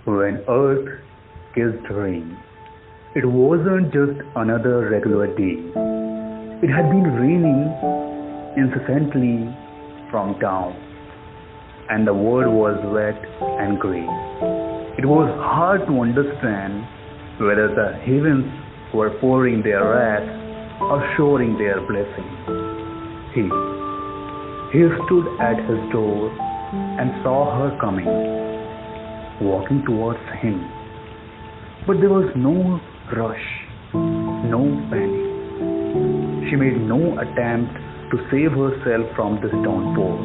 When Earth kissed rain, it wasn't just another regular day. It had been raining incessantly from down, and the world was wet and grey. It was hard to understand whether the heavens were pouring their wrath or showering their blessing. He, he stood at his door and saw her coming, walking towards him. But there was no rush, no panic. She made no attempt to save herself from this downpour.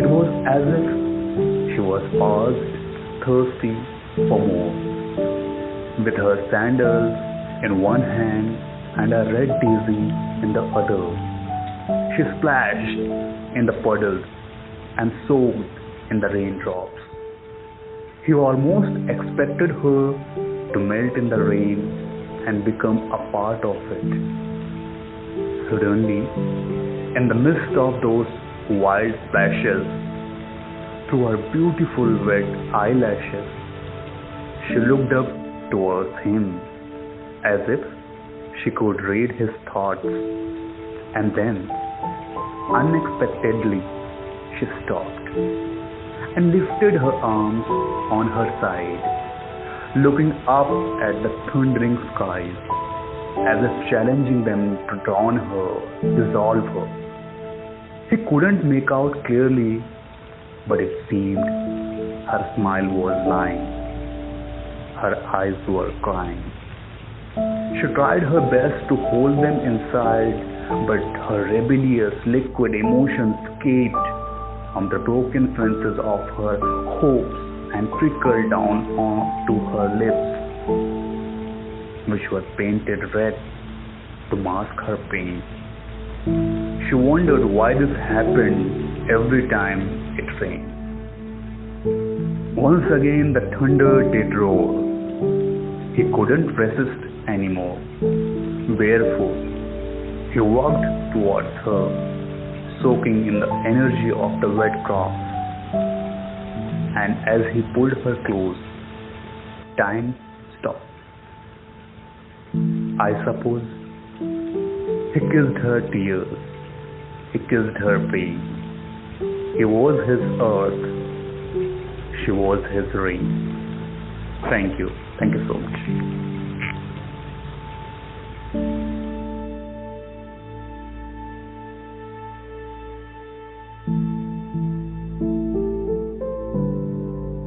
It was as if she was paused, thirsty for more. With her sandals in one hand and a red daisy in the other, she splashed in the puddles and soaked in the raindrops. He almost expected her to melt in the rain and become a part of it. Suddenly, in the midst of those wild splashes, through her beautiful wet eyelashes, she looked up towards him as if she could read his thoughts, and then, unexpectedly, she stopped and lifted her arms on her side, looking up at the thundering skies, as if challenging them to drown her, dissolve her. He couldn't make out clearly, but it seemed her smile was lying, her eyes were crying. She tried her best to hold them inside, but her rebellious liquid emotions escaped from the broken fences of her hopes and trickled down onto her lips, which were painted red to mask her pain. She wondered why this happened every time it rained. Once again the thunder did roar. He couldn't resist anymore. Barefoot, he walked towards her, soaking in the energy of the wet grass. And as he pulled her close, time stopped. I suppose he kissed her tears, he kissed her pain. He was his earth, she was his rain. Thank you so much.